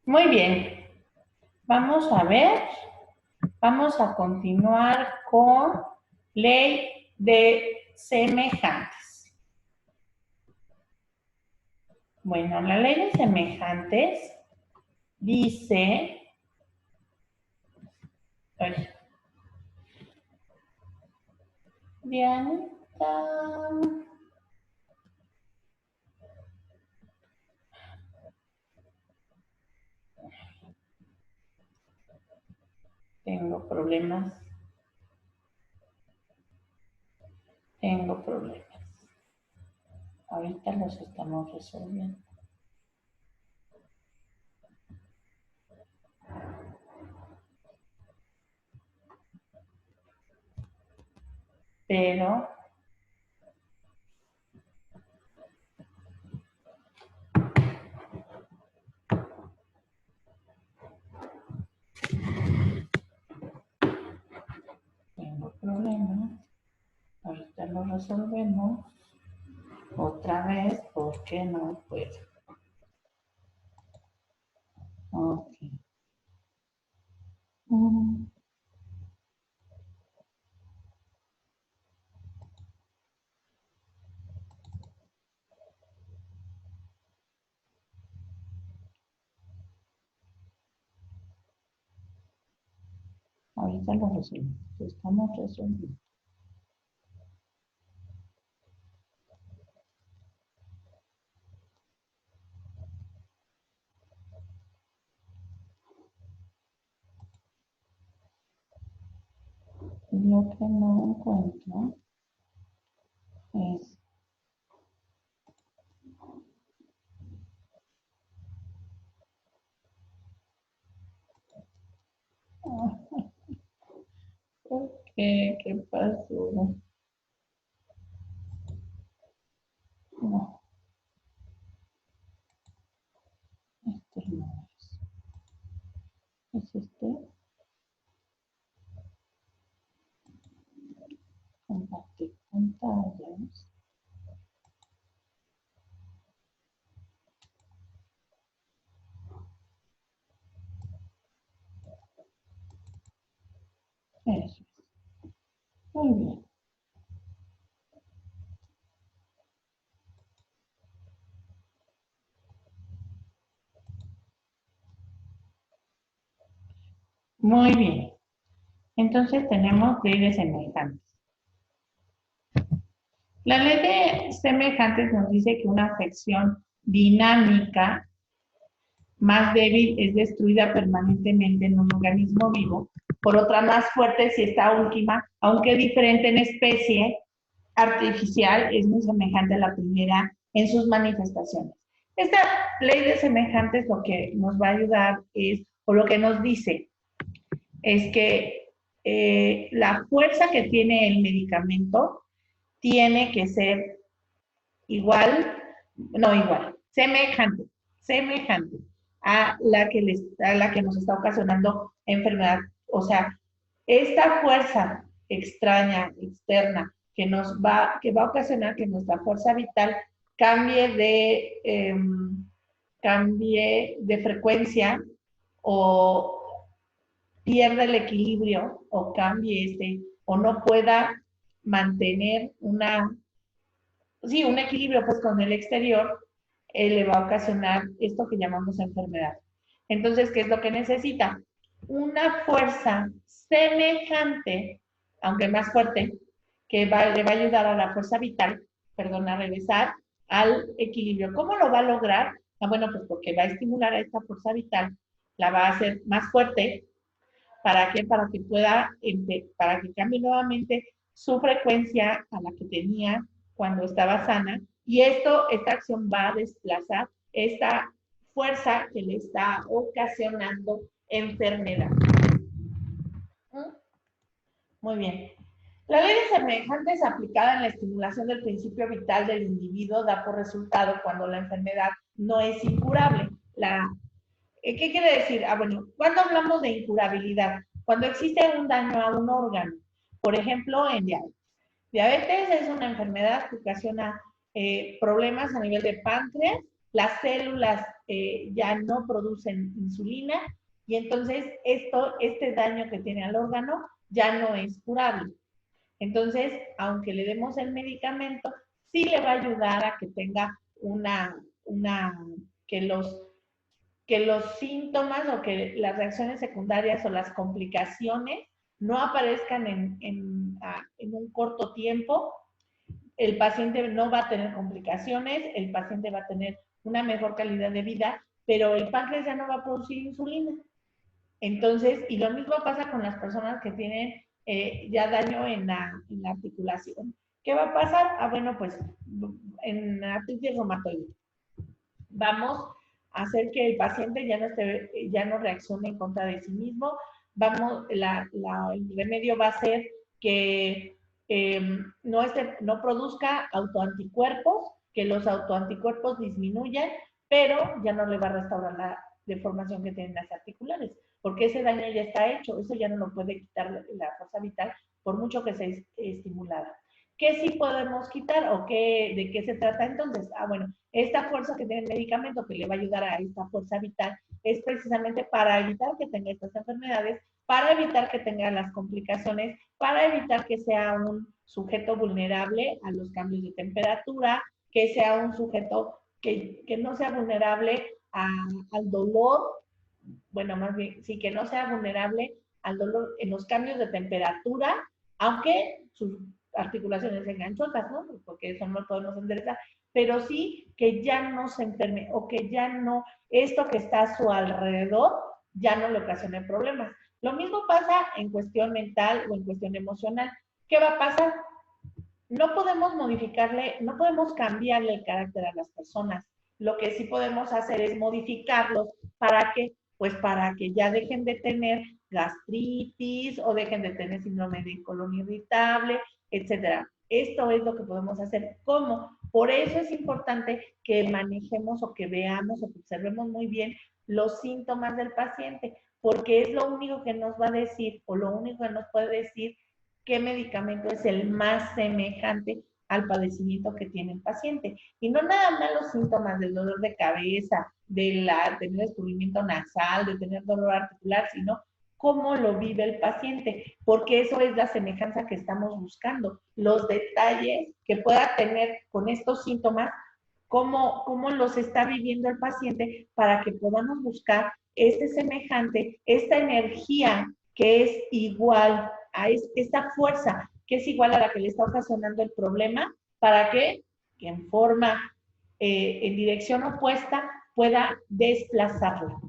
Muy bien. Vamos a ver. Vamos a continuar con ley de semejantes. Bueno, la ley de semejantes dice, ay, Dianita, tengo problemas, tengo problemas. Ahorita los estamos resolviendo. Pero tengo problemas. Ahorita lo resolvemos. Otra vez, porque no puedo. Ok. Mm. Ahorita lo resolvemos. Estamos resolviendo. Lo que no encuentro es ¿por qué? ¿Qué pasó? No, este no es. Es este. Compartir pantallas. Eso. Muy bien. Muy bien. Entonces tenemos ley de semejantes. La ley de semejantes nos dice que una afección dinámica más débil es destruida permanentemente en un organismo vivo por otra más fuerte si esta última, aunque diferente en especie artificial, es muy semejante a la primera en sus manifestaciones. Esta ley de semejantes lo que nos va a ayudar es, o lo que nos dice, es que la fuerza que tiene el medicamento tiene que ser igual, no igual, semejante a la que nos está ocasionando enfermedad. O sea, esta fuerza extraña, externa, que va a ocasionar que nuestra fuerza vital cambie cambie de frecuencia o pierda el equilibrio o cambie o no pueda mantener sí, un equilibrio pues con el exterior, le va a ocasionar esto que llamamos enfermedad. Entonces, ¿qué es lo que necesita? Una fuerza semejante, aunque más fuerte, le va a ayudar a la fuerza vital, perdón, a regresar al equilibrio. ¿Cómo lo va a lograr? Ah, bueno, pues porque va a estimular a esta fuerza vital, la va a hacer más fuerte. ¿Para qué? Para que pueda, para que cambie nuevamente su frecuencia a la que tenía cuando estaba sana. Y esta acción va a desplazar esta fuerza que le está ocasionando enfermedad. Muy bien. La ley de semejantes aplicada en la estimulación del principio vital del individuo da por resultado cuando la enfermedad no es incurable. ¿Qué quiere decir? Ah, bueno, ¿cuándo hablamos de incurabilidad? Cuando existe un daño a un órgano. Por ejemplo, en diabetes. Diabetes es una enfermedad que ocasiona problemas a nivel de páncreas las células ya no producen insulina y entonces este daño que tiene al órgano ya no es curable. Entonces, aunque le demos el medicamento, sí le va a ayudar a que tenga que los síntomas o que las reacciones secundarias o las complicaciones no aparezcan en un corto tiempo. El paciente no va a tener complicaciones, el paciente va a tener una mejor calidad de vida, pero el páncreas ya no va a producir insulina. Entonces, y lo mismo pasa con las personas que tienen ya daño en la articulación. ¿Qué va a pasar? Ah, bueno, pues en artritis reumatoide vamos a hacer que el paciente ya no reaccione en contra de sí mismo. El remedio va a ser que no produzca autoanticuerpos, que los autoanticuerpos disminuyan, pero ya no le va a restaurar la deformación que tienen las articulares, porque ese daño ya está hecho, eso ya no lo puede quitar la fuerza vital por mucho que sea estimulada. ¿Qué sí podemos quitar o de qué se trata entonces? Ah, bueno, esta fuerza que tiene el medicamento que le va a ayudar a esta fuerza vital es precisamente para evitar que tenga estas enfermedades, para evitar que tenga las complicaciones, para evitar que sea un sujeto vulnerable a los cambios de temperatura, que sea un sujeto que no sea vulnerable al dolor, bueno, más bien, sí, que no sea vulnerable al dolor en los cambios de temperatura, aunque sus articulaciones sean chotas, ¿no? Porque eso no podemos enderezar, pero sí que ya no se enferme o que ya no, esto que está a su alrededor, ya no le ocasione problemas. Lo mismo pasa en cuestión mental o en cuestión emocional. ¿Qué va a pasar? No podemos no podemos cambiarle el carácter a las personas. Lo que sí podemos hacer es modificarlos para que, pues para que ya dejen de tener gastritis o dejen de tener síndrome de colon irritable, etcétera. Esto es lo que podemos hacer. ¿Cómo? Por eso es importante que manejemos o que veamos o que observemos muy bien los síntomas del paciente, porque es lo único que nos va a decir o lo único que nos puede decir qué medicamento es el más semejante al padecimiento que tiene el paciente. Y no nada más los síntomas del dolor de cabeza, de tener descubrimiento nasal, de tener dolor articular, sino cómo lo vive el paciente, porque eso es la semejanza que estamos buscando, los detalles que pueda tener con estos síntomas, cómo los está viviendo el paciente para que podamos buscar este semejante, esta energía que es igual a esta fuerza, que es igual a la que le está ocasionando el problema, para que en forma, en dirección opuesta, pueda desplazarla.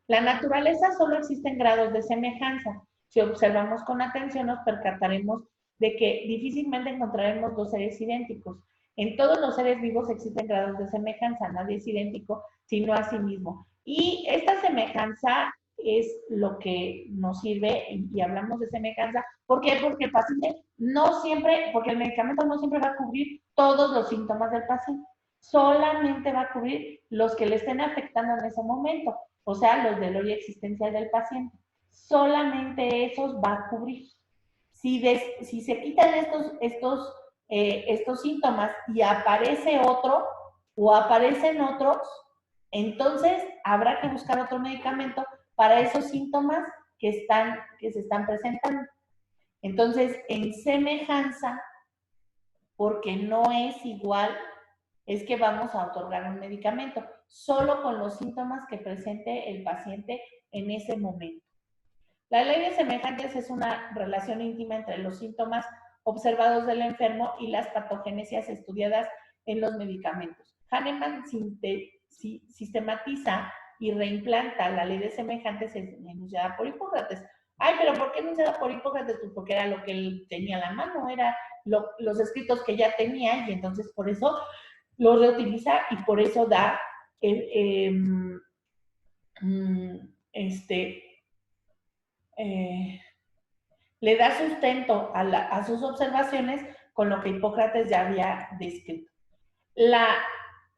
La naturaleza solo existe en grados de semejanza. Si observamos con atención, nos percataremos de que difícilmente encontraremos dos seres idénticos. En todos los seres vivos existen grados de semejanza, nadie es idéntico, sino a sí mismo. Y esta semejanza es lo que nos sirve, y hablamos de semejanza, ¿por qué? Porque el paciente no siempre, porque el medicamento no siempre va a cubrir todos los síntomas del paciente, solamente va a cubrir los que le estén afectando en ese momento, o sea, los del hoy existencial del paciente. Solamente esos va a cubrir. Si se quitan estos síntomas y aparece otro o aparecen otros, entonces habrá que buscar otro medicamento para esos síntomas que se están presentando. Entonces, en semejanza, porque no es igual, es que vamos a otorgar un medicamento, solo con los síntomas que presente el paciente en ese momento. La ley de semejanzas es una relación íntima entre los síntomas observados del enfermo y las patogenias estudiadas en los medicamentos. Hahnemann sistematiza y reimplanta la ley de semejanzas enunciada por Hipócrates. Ay, pero ¿por qué enunciada por Hipócrates? Pues porque era lo que él tenía a la mano, era los escritos que ya tenía, y entonces por eso lo reutiliza y por eso da le da sustento a sus observaciones con lo que Hipócrates ya había descrito. La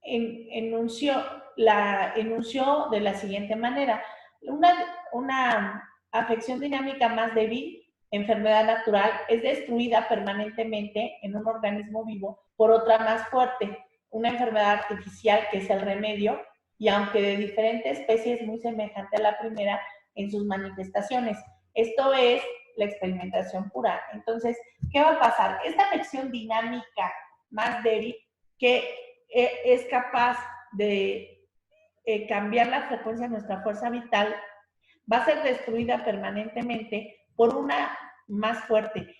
enunció de la siguiente manera: una afección dinámica más débil, enfermedad natural, es destruida permanentemente en un organismo vivo por otra más fuerte. una enfermedad artificial que es el remedio, y aunque de diferente especie es muy semejante a la primera en sus manifestaciones. Esto es la experimentación pura. Entonces, ¿qué va a pasar? Esta afección dinámica más débil que es capaz de cambiar la frecuencia de nuestra fuerza vital va a ser destruida permanentemente por una más fuerte.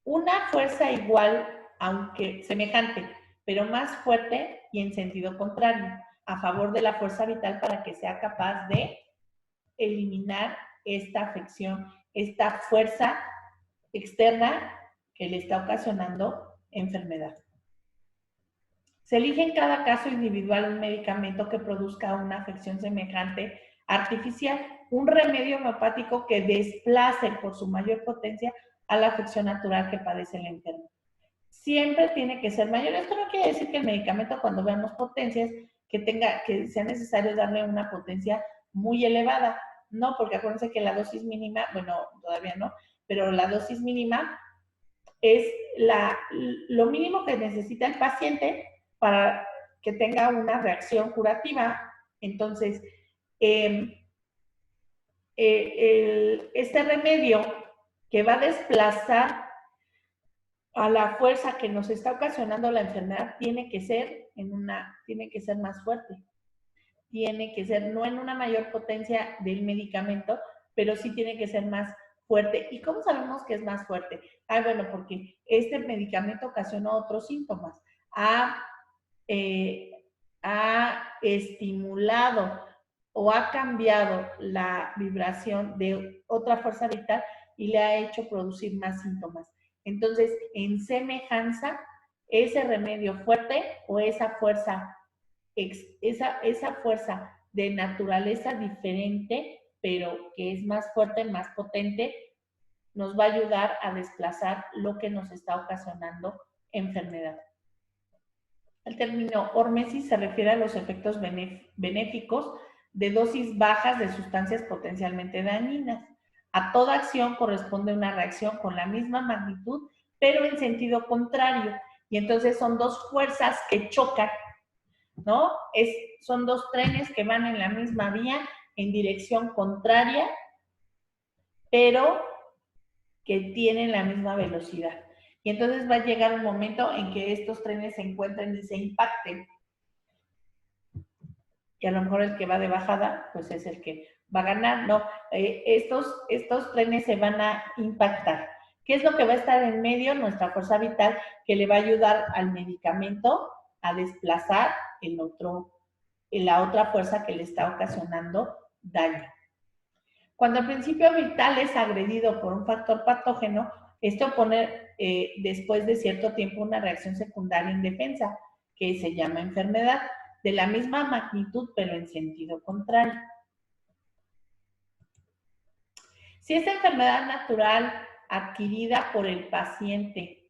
Una fuerza igual, aunque semejante, pero más fuerte y en sentido contrario, a favor de la fuerza vital para que sea capaz de eliminar esta afección, esta fuerza externa que le está ocasionando enfermedad. Se elige en cada caso individual un medicamento que produzca una afección semejante artificial, un remedio homeopático que desplace por su mayor potencia a la afección natural que padece el enfermo. Siempre tiene que ser mayor. Esto no quiere decir que el medicamento, cuando veamos potencias, que sea necesario darle una potencia muy elevada. No, porque acuérdense que la dosis mínima, bueno, todavía no, pero la dosis mínima es lo mínimo que necesita el paciente para que tenga una reacción curativa. Entonces, este remedio que va a desplazar a la fuerza que nos está ocasionando la enfermedad tiene que ser más fuerte. Tiene que ser no en una mayor potencia del medicamento, pero sí tiene que ser más fuerte. ¿Y cómo sabemos que es más fuerte? Bueno, porque este medicamento ocasionó otros síntomas. Ha estimulado o ha cambiado la vibración de otra fuerza vital y le ha hecho producir más síntomas. Entonces, en semejanza, ese remedio fuerte o esa fuerza de naturaleza diferente, pero que es más fuerte, más potente, nos va a ayudar a desplazar lo que nos está ocasionando enfermedad. El término hormesis se refiere a los efectos benéficos de dosis bajas de sustancias potencialmente dañinas. A toda acción corresponde una reacción con la misma magnitud, pero en sentido contrario. Y entonces son dos fuerzas que chocan, ¿no? Son dos trenes que van en la misma vía, en dirección contraria, pero que tienen la misma velocidad. Y entonces va a llegar un momento en que estos trenes se encuentren y se impacten. Y a lo mejor el que va de bajada, pues es el que va a ganar, ¿no? Estos trenes se van a impactar. ¿Qué es lo que va a estar en medio? Nuestra fuerza vital, que le va a ayudar al medicamento a desplazar la otra fuerza que le está ocasionando daño. Cuando el principio vital es agredido por un factor patógeno, esto pone después de cierto tiempo una reacción secundaria indefensa, que se llama enfermedad, de la misma magnitud, pero en sentido contrario. Si esta enfermedad natural adquirida por el paciente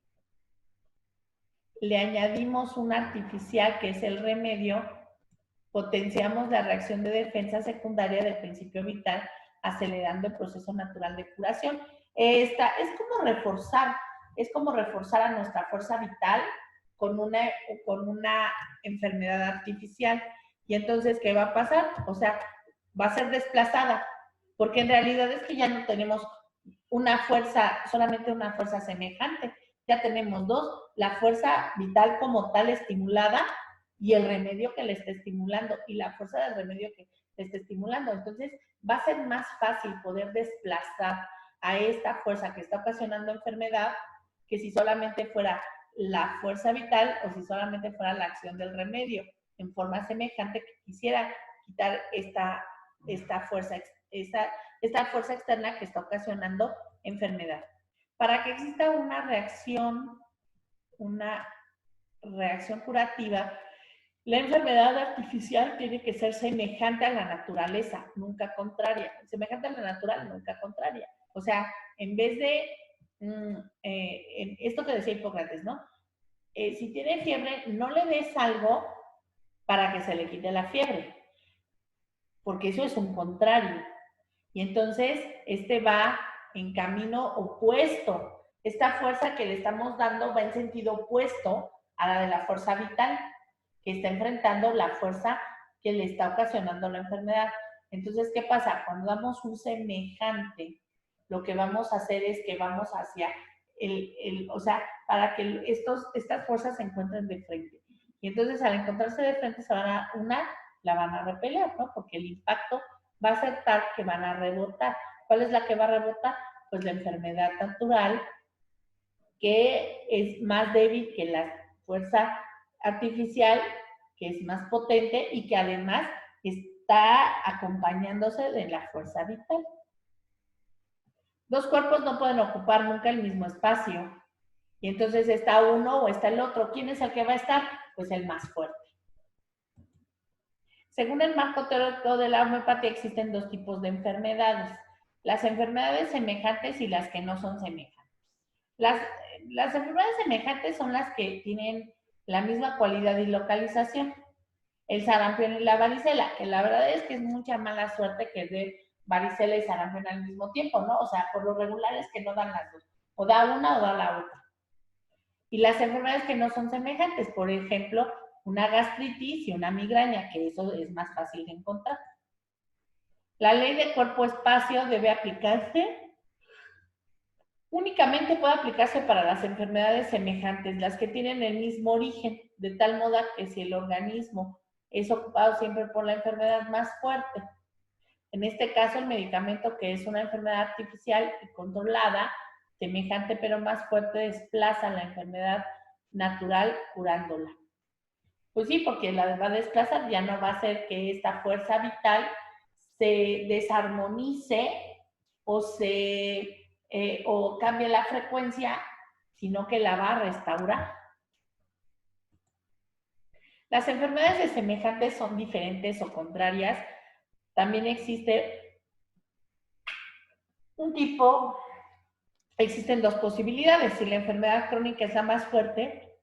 le añadimos un artificial, que es el remedio, potenciamos la reacción de defensa secundaria del principio vital, acelerando el proceso natural de curación. Es como reforzar a nuestra fuerza vital con una enfermedad artificial. Y entonces, ¿qué va a pasar? O sea, va a ser desplazada, porque en realidad es que ya no tenemos solamente una fuerza semejante, ya tenemos dos, la fuerza vital como tal estimulada y el remedio que le está estimulando y la fuerza del remedio que le está estimulando. Entonces, va a ser más fácil poder desplazar a esta fuerza que está ocasionando enfermedad que si solamente fuera la fuerza vital o si solamente fuera la acción del remedio en forma semejante que quisiera quitar esta fuerza externa que está ocasionando enfermedad. Para que exista una reacción curativa, la enfermedad artificial tiene que ser semejante a la naturaleza, nunca contraria. Semejante a la natural, nunca contraria. O sea, en vez de esto que decía Hipócrates, ¿no? Si tiene fiebre, no le des algo para que se le quite la fiebre, porque eso es un contrario. Y entonces, va en camino opuesto esta fuerza que le estamos dando va en sentido opuesto a la de la fuerza vital, que está enfrentando la fuerza que le está ocasionando la enfermedad. Entonces, ¿qué pasa? Cuando damos un semejante, lo que vamos a hacer es que vamos hacia o sea, para que estas fuerzas se encuentren de frente. Y entonces, al encontrarse de frente, la van a repeler, ¿no? Porque el impacto va a ser tal que van a rebotar. ¿Cuál es la que va a rebotar? Pues la enfermedad natural, que es más débil que la fuerza artificial, que es más potente y que además está acompañándose de la fuerza vital. Dos cuerpos no pueden ocupar nunca el mismo espacio. Y entonces está uno o está el otro. ¿Quién es el que va a estar? Pues el más fuerte. Según el marco teórico de la homeopatía, existen dos tipos de enfermedades. Las enfermedades semejantes y las que no son semejantes. Las enfermedades semejantes son las que tienen la misma cualidad y localización. El sarampión y la varicela, que la verdad es que es mucha mala suerte que dé varicela y sarampión al mismo tiempo, ¿no? O sea, por lo regular es que no dan las dos. O da una o da la otra. Y las enfermedades que no son semejantes, por ejemplo, una gastritis y una migraña, que eso es más fácil de encontrar. La ley de cuerpo-espacio debe aplicarse. Únicamente puede aplicarse para las enfermedades semejantes, las que tienen el mismo origen, de tal modo que si el organismo es ocupado siempre por la enfermedad más fuerte, en este caso el medicamento, que es una enfermedad artificial y controlada, semejante pero más fuerte, desplaza la enfermedad natural curándola. Pues sí, porque la va a desplazar, ya no va a hacer que esta fuerza vital se desarmonice o o cambie la frecuencia, sino que la va a restaurar. Las enfermedades semejantes son diferentes o contrarias. También existe un tipo, existen dos posibilidades. Si la enfermedad crónica es la más fuerte,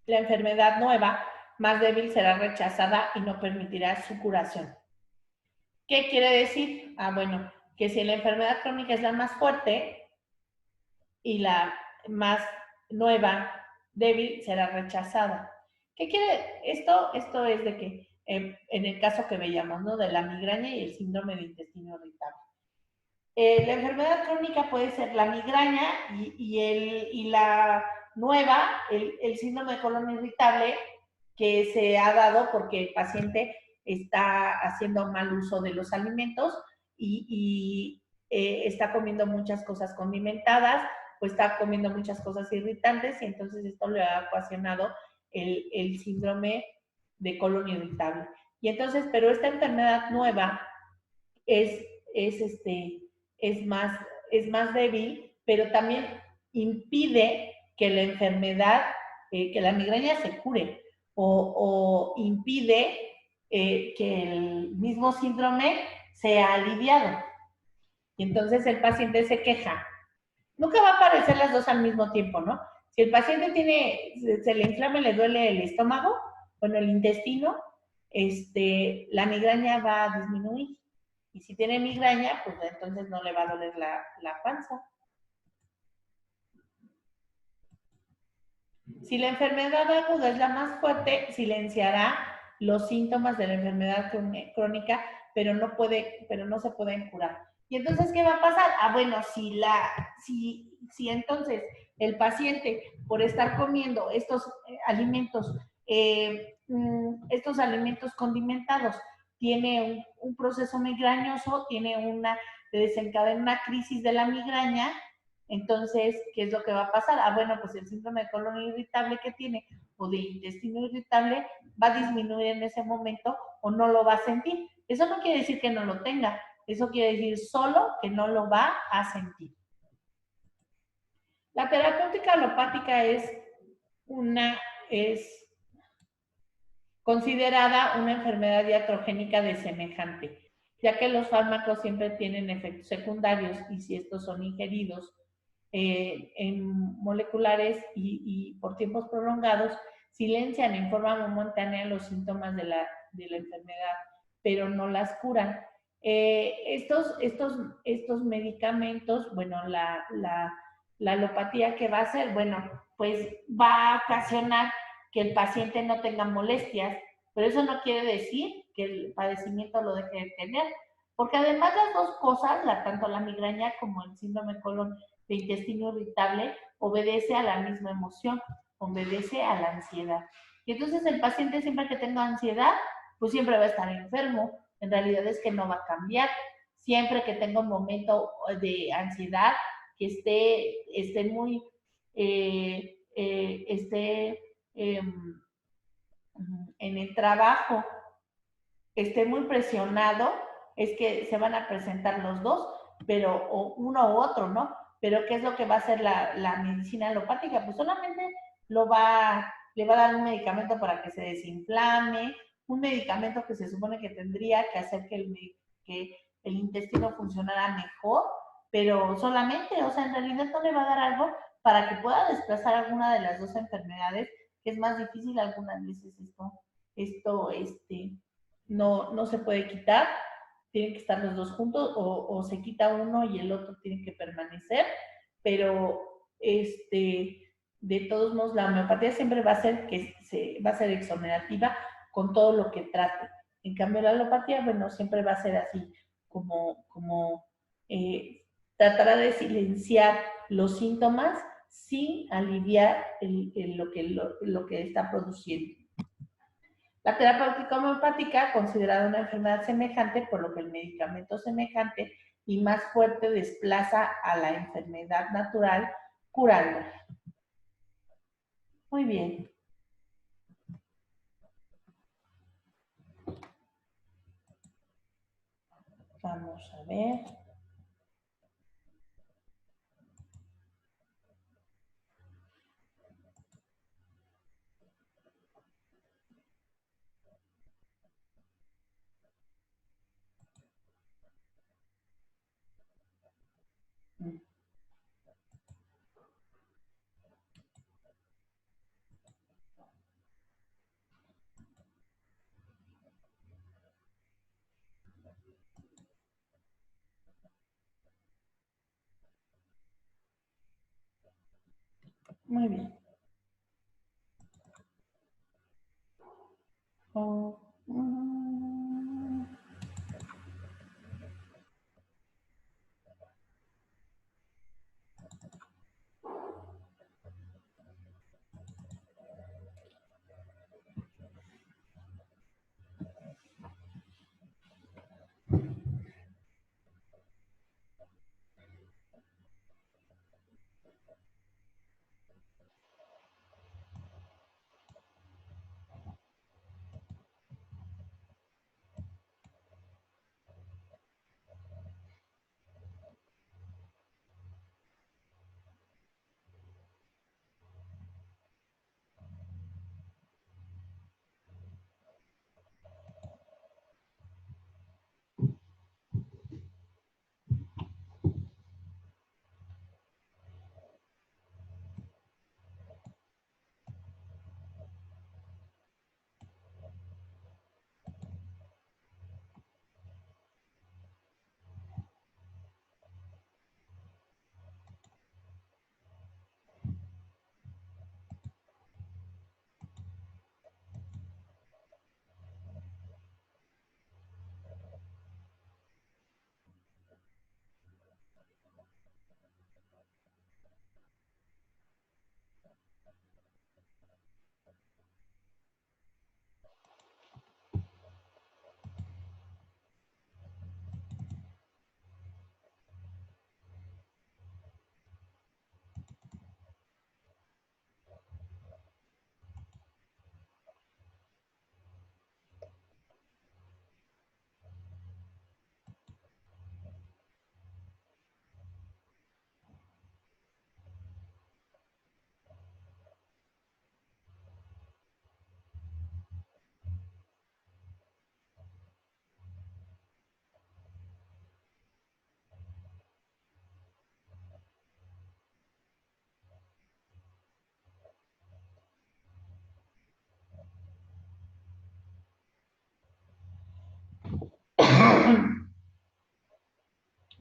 la enfermedad nueva, más débil, será rechazada y no permitirá su curación. ¿Qué quiere decir? Bueno, que si la enfermedad crónica es la más fuerte y la más nueva, débil, será rechazada. ¿Qué quiere esto? Esto es de que en el caso que veíamos, ¿no? De la migraña y el síndrome de intestino irritable. La enfermedad crónica puede ser la migraña y la nueva, el síndrome de colon irritable, que se ha dado porque el paciente está haciendo mal uso de los alimentos y está comiendo muchas cosas condimentadas o está comiendo muchas cosas irritantes y entonces esto le ha ocasionado el síndrome de colon irritable. Y entonces, pero esta enfermedad nueva es, es, es, más, es más débil, pero también impide que la enfermedad, que la migraña se cure o impide que el mismo síndrome sea aliviado. Y entonces el paciente se queja. Nunca va a aparecer las dos al mismo tiempo, ¿no? Si el paciente se le inflama y le duele el estómago, bueno, el intestino, la migraña va a disminuir. Y si tiene migraña, pues entonces no le va a doler la panza. Si la enfermedad aguda es la más fuerte, silenciará los síntomas de la enfermedad crónica, pero no se pueden curar. ¿Y entonces qué va a pasar? Bueno, si entonces el paciente, por estar comiendo estos alimentos condimentados, tiene un proceso migrañoso, desencadena una crisis de la migraña, entonces, ¿qué es lo que va a pasar? Bueno, pues el síndrome de colon irritable que tiene o de intestino irritable va a disminuir en ese momento o no lo va a sentir. Eso no quiere decir que no lo tenga, eso quiere decir solo que no lo va a sentir. La terapéutica alopática es considerada una enfermedad iatrogénica de semejante, ya que los fármacos siempre tienen efectos secundarios y si estos son ingeridos en moleculares y por tiempos prolongados, silencian en forma momentánea los síntomas de la enfermedad, pero no las curan. Estos medicamentos, bueno, la alopatía que va a hacer, bueno, pues va a ocasionar que el paciente no tenga molestias, pero eso no quiere decir que el padecimiento lo deje de tener, porque además las dos cosas, tanto la migraña como el síndrome colon de intestino irritable, obedece a la misma emoción, obedece a la ansiedad. Y entonces el paciente siempre que tenga ansiedad, pues siempre va a estar enfermo. En realidad es que no va a cambiar. Siempre que tenga un momento de ansiedad, que esté muy, esté en el trabajo, esté muy presionado, es que se van a presentar los dos, pero o uno u otro, ¿no? Pero ¿qué es lo que va a hacer la medicina alopática? Pues solamente le va a dar un medicamento para que se desinflame, un medicamento que se supone que tendría que hacer que el intestino funcionara mejor, pero solamente, o sea, en realidad no le va a dar algo para que pueda desplazar alguna de las dos enfermedades, que es más difícil algunas veces no se puede quitar, tienen que estar los dos juntos o se quita uno y el otro tiene que permanecer, pero de todos modos la homeopatía siempre va a ser va a ser exonerativa con todo lo que trate. En cambio la alopatía, bueno, siempre va a ser así como eh, tratará de silenciar los síntomas sin aliviar lo que está produciendo. La terapéutica homeopática, considerada una enfermedad semejante, por lo que el medicamento semejante y más fuerte desplaza a la enfermedad natural curándola. Muy bien. Vamos a ver. Muy bien. Oh,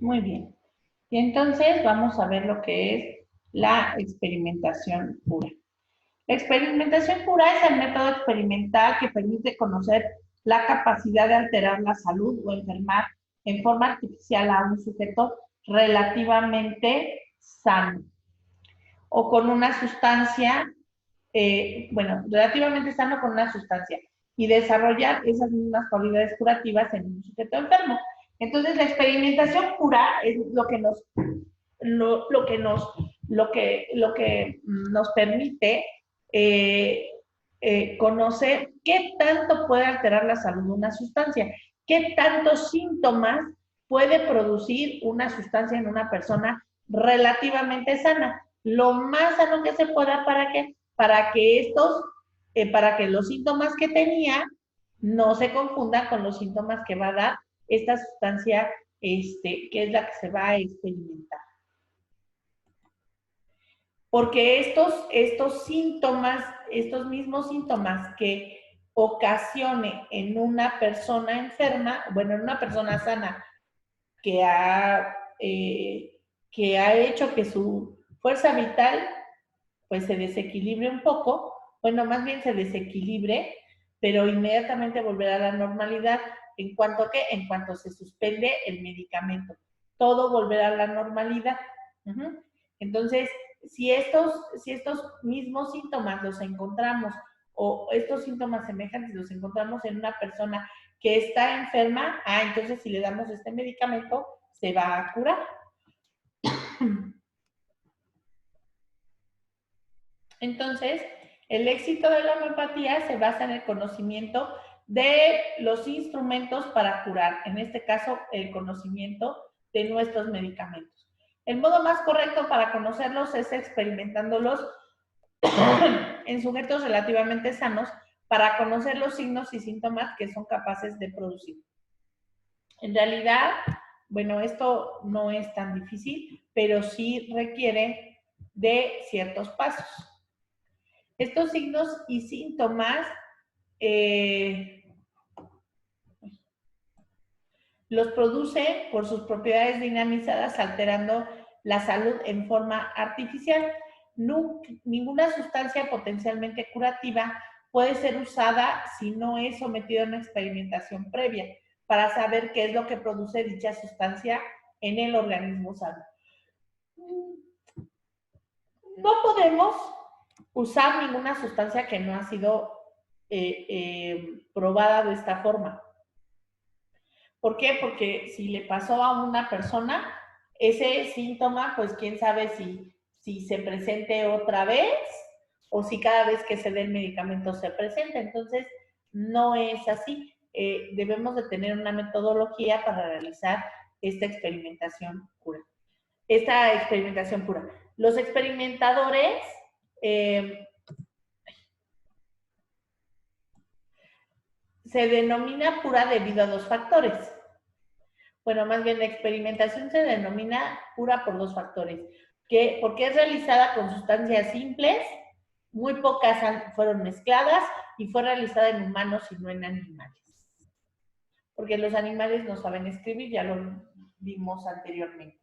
Muy bien. Y entonces vamos a ver lo que es la experimentación pura. La experimentación pura es el método experimental que permite conocer la capacidad de alterar la salud o enfermar en forma artificial a un sujeto relativamente sano o con una sustancia, relativamente sano con una sustancia y desarrollar esas mismas cualidades curativas en un sujeto enfermo. Entonces, la experimentación pura es lo que nos permite eh, conocer qué tanto puede alterar la salud de una sustancia, qué tantos síntomas puede producir una sustancia en una persona relativamente sana, lo más sano que se pueda para que los síntomas que tenía no se confundan con los síntomas que va a dar esta sustancia que es la que se va a experimentar. Porque estos síntomas, estos mismos síntomas que ocasione en una persona enferma, bueno, en una persona sana que ha hecho que su fuerza vital pues se desequilibre un poco, bueno, más bien se desequilibre, pero inmediatamente volverá a la normalidad. ¿En cuanto a qué? En cuanto se suspende el medicamento. Todo volverá a la normalidad. Entonces, si estos mismos síntomas los encontramos o estos síntomas semejantes los encontramos en una persona que está enferma, entonces si le damos este medicamento, se va a curar. Entonces, el éxito de la homeopatía se basa en el conocimiento de los instrumentos para curar, en este caso, el conocimiento de nuestros medicamentos. El modo más correcto para conocerlos es experimentándolos en sujetos relativamente sanos para conocer los signos y síntomas que son capaces de producir. En realidad, bueno, esto no es tan difícil, pero sí requiere de ciertos pasos. Estos signos y síntomas los produce por sus propiedades dinamizadas, alterando la salud en forma artificial. Ninguna sustancia potencialmente curativa puede ser usada si no es sometida a una experimentación previa para saber qué es lo que produce dicha sustancia en el organismo sano. No podemos usar ninguna sustancia que no ha sido probada de esta forma. ¿Por qué? Porque si le pasó a una persona, ese síntoma, pues quién sabe si se presente otra vez o si cada vez que se dé el medicamento se presenta. Entonces, no es así. Debemos de tener una metodología para realizar esta experimentación pura. Los experimentadores se denomina pura debido a dos factores. Bueno, más bien la experimentación se denomina pura por dos factores. Porque es realizada con sustancias simples, muy pocas fueron mezcladas y fue realizada en humanos y no en animales. Porque los animales no saben escribir, ya lo vimos anteriormente.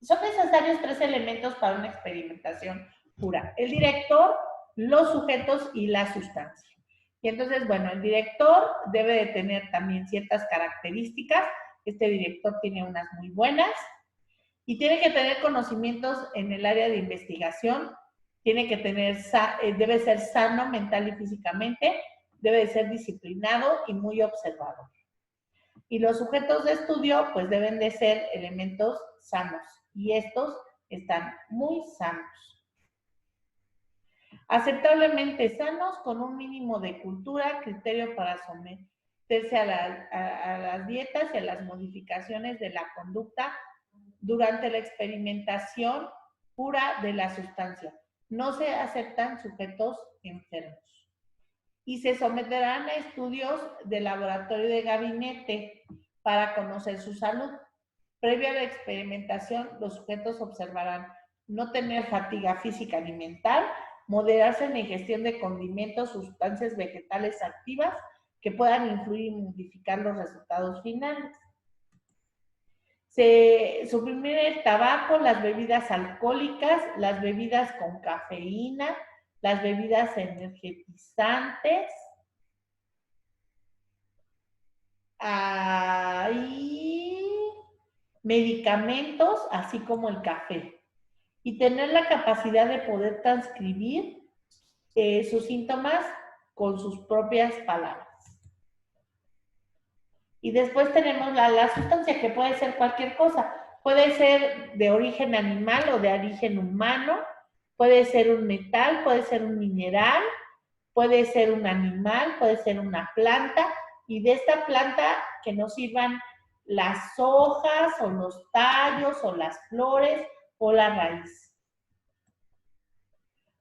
Son necesarios 3 elementos para una experimentación pura: el director, los sujetos y la sustancia. Y entonces, bueno, el director debe de tener también ciertas características. Este director tiene unas muy buenas y tiene que tener conocimientos en el área de investigación, debe ser sano mental y físicamente, debe de ser disciplinado y muy observador. Y los sujetos de estudio, pues deben de ser elementos sanos, y estos están muy sanos. Aceptablemente sanos, con un mínimo de cultura, criterio para someterse a las dietas y a las modificaciones de la conducta durante la experimentación pura de la sustancia. No se aceptan sujetos enfermos. Y se someterán a estudios de laboratorio de gabinete para conocer su salud. Previo a la experimentación, los sujetos observarán no tener fatiga física ni mental, moderarse en la ingestión de condimentos, sustancias vegetales activas que puedan influir y modificar los resultados finales. suprimir el tabaco, las bebidas alcohólicas, las bebidas con cafeína, las bebidas energizantes, y medicamentos, así como el café. Y tener la capacidad de poder transcribir sus síntomas con sus propias palabras. Y después tenemos la sustancia, que puede ser cualquier cosa. Puede ser de origen animal o de origen humano, puede ser un metal, puede ser un mineral, puede ser un animal, puede ser una planta, y de esta planta que nos sirvan las hojas o los tallos o las flores o la raíz.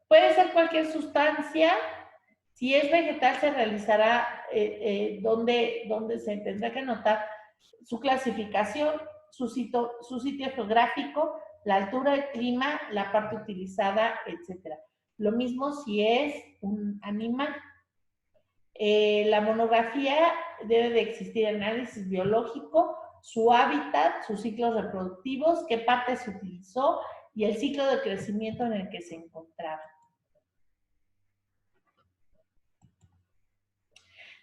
Puede ser cualquier sustancia. Si es vegetal, se realizará donde se tendrá que anotar su clasificación, su sitio geográfico, la altura, el clima, la parte utilizada, etc. Lo mismo si es un animal. La monografía debe de existir análisis biológico, su hábitat, sus ciclos reproductivos, qué parte se utilizó y el ciclo de crecimiento en el que se encontraba.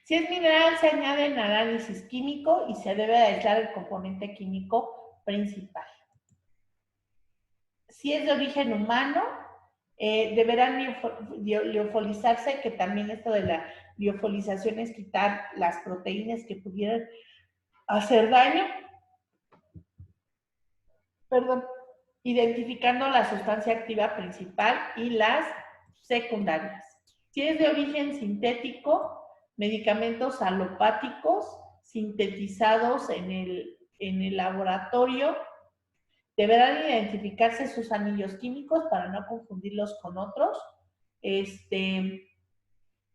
Si es mineral, se añade en análisis químico y se debe aislar el componente químico principal. Si es de origen humano, deberán liofilizarse, que también esto de la liofilización es quitar las proteínas que pudieran hacer daño. Perdón. Identificando la sustancia activa principal y las secundarias. Si es de origen sintético, medicamentos alopáticos sintetizados en el laboratorio, deberán identificarse sus anillos químicos para no confundirlos con otros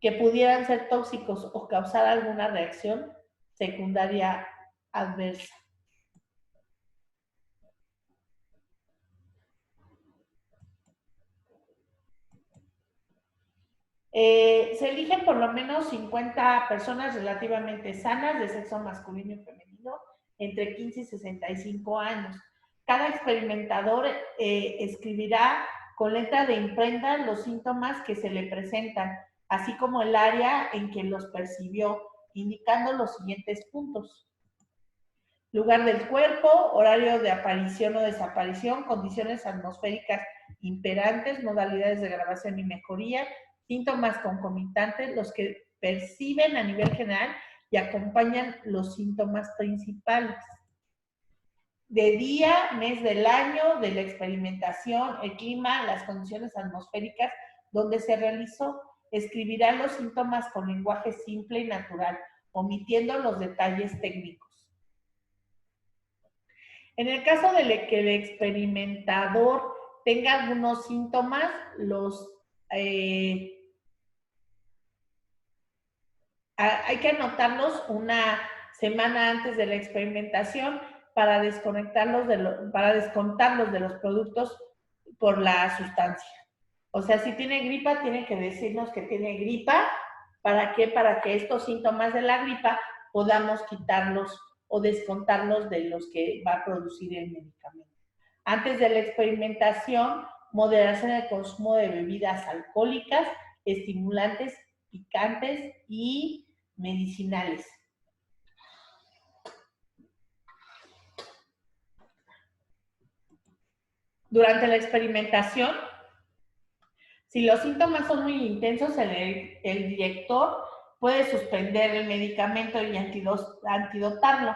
que pudieran ser tóxicos o causar alguna reacción secundaria adversa. Se eligen por lo menos 50 personas relativamente sanas de sexo masculino y femenino entre 15 y 65 años. Cada experimentador escribirá con letra de imprenta los síntomas que se le presentan, así como el área en que los percibió, indicando los siguientes puntos: lugar del cuerpo, horario de aparición o desaparición, condiciones atmosféricas imperantes, modalidades de grabación y mejoría, síntomas concomitantes, los que perciben a nivel general y acompañan los síntomas principales. De día, mes del año, de la experimentación, el clima, las condiciones atmosféricas donde se realizó. Escribirá los síntomas con lenguaje simple y natural, omitiendo los detalles técnicos. En el caso de que el experimentador tenga algunos síntomas, hay que anotarlos una semana antes de la experimentación para descontarlos de los productos por la sustancia. O sea, si tiene gripa, tiene que decirnos que tiene gripa. ¿Para qué? Para que estos síntomas de la gripa podamos quitarlos o descontarlos de los que va a producir el medicamento. Antes de la experimentación, moderación en el consumo de bebidas alcohólicas, estimulantes, picantes y medicinales. Durante la experimentación, si los síntomas son muy intensos, el director puede suspender el medicamento y antidotarlo.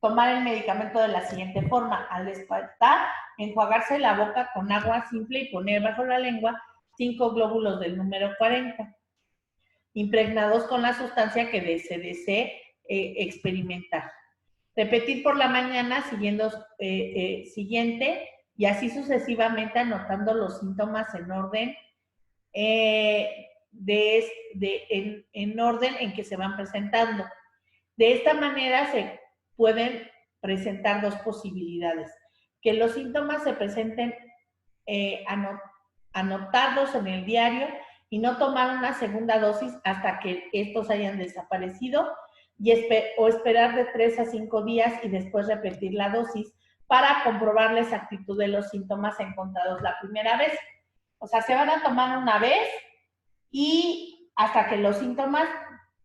Tomar el medicamento de la siguiente forma: al despertar, enjuagarse la boca con agua simple y poner bajo la lengua 5 glóbulos del número 40, impregnados con la sustancia que se desee experimentar. Repetir por la mañana siguiente y así sucesivamente, anotando los síntomas en orden en orden en que se van presentando. De esta manera se pueden presentar dos posibilidades: que los síntomas se presenten, anotarlos en el diario y no tomar una segunda dosis hasta que estos hayan desaparecido, o esperar de 3 a 5 días y después repetir la dosis para comprobar la exactitud de los síntomas encontrados la primera vez. O sea, se van a tomar una vez y hasta que los síntomas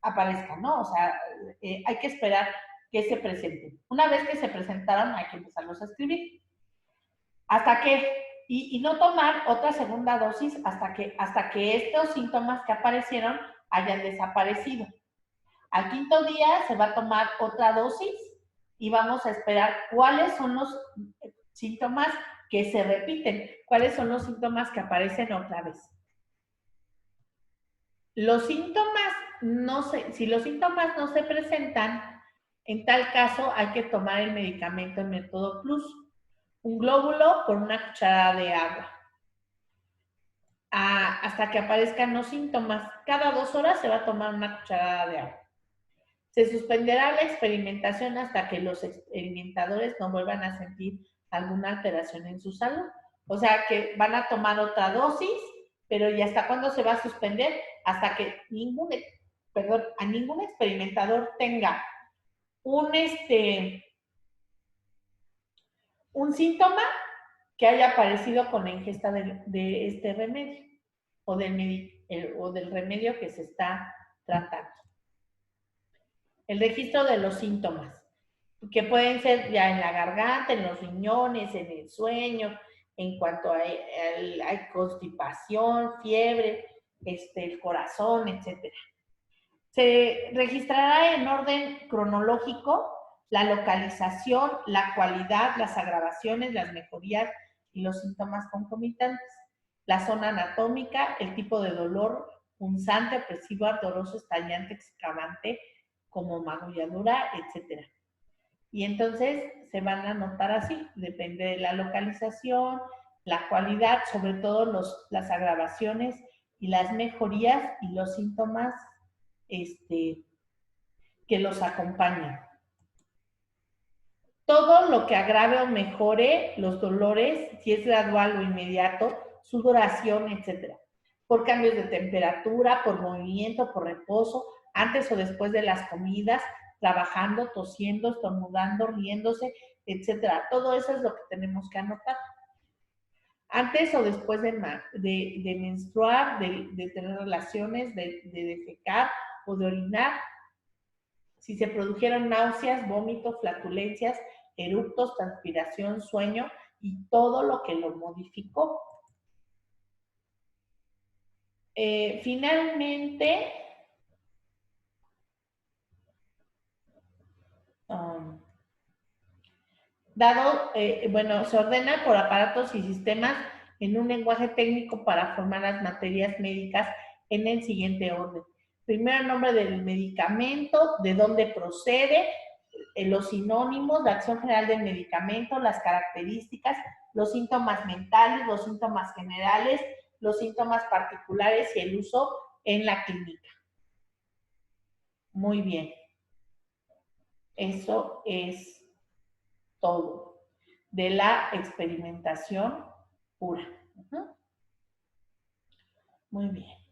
aparezcan, ¿no? O sea, hay que esperar que se presenten. Una vez que se presentaron, hay que empezarlos a escribir. Hasta que, y no tomar otra segunda dosis hasta que estos síntomas que aparecieron hayan desaparecido. Al quinto día se va a tomar otra dosis y vamos a esperar cuáles son los síntomas que se repiten, cuáles son los síntomas que aparecen otra vez. Los síntomas si los síntomas no se presentan, en tal caso hay que tomar el medicamento en método plus, un glóbulo por una cucharada de agua. Hasta que aparezcan los síntomas. Cada 2 horas se va a tomar una cucharada de agua. Se suspenderá la experimentación hasta que los experimentadores no vuelvan a sentir alguna alteración en su salud. O sea que van a tomar otra dosis, pero ¿y hasta cuándo se va a suspender? Hasta que a ningún experimentador tenga un síntoma que haya aparecido con la ingesta de este remedio o del remedio que se está tratando. El registro de los síntomas, que pueden ser ya en la garganta, en los riñones, en el sueño, en cuanto a constipación, fiebre, el corazón, etc. Se registrará en orden cronológico la localización, la cualidad, las agravaciones, las mejorías y los síntomas concomitantes, la zona anatómica, el tipo de dolor punzante, opresivo, ardoroso, estallante, excavante, como magulladura, etc. Y entonces se van a anotar así, depende de la localización, la cualidad, sobre todo las agravaciones y las mejorías y los síntomas que los acompañan. Todo lo que agrave o mejore los dolores, si es gradual o inmediato, su duración, etc. Por cambios de temperatura, por movimiento, por reposo, antes o después de las comidas, trabajando, tosiendo, estornudando, riéndose, etc. Todo eso es lo que tenemos que anotar. Antes o después de menstruar, de tener relaciones, de defecar o de orinar, si se produjeron náuseas, vómitos, flatulencias, eructos, transpiración, sueño y todo lo que lo modificó. Finalmente, se ordena por aparatos y sistemas en un lenguaje técnico para formar las materias médicas en el siguiente orden. Primero, el nombre del medicamento, de dónde procede, los sinónimos, la acción general del medicamento, las características, los síntomas mentales, los síntomas generales, los síntomas particulares y el uso en la clínica. Muy bien. Eso es todo de la experimentación pura. Muy bien.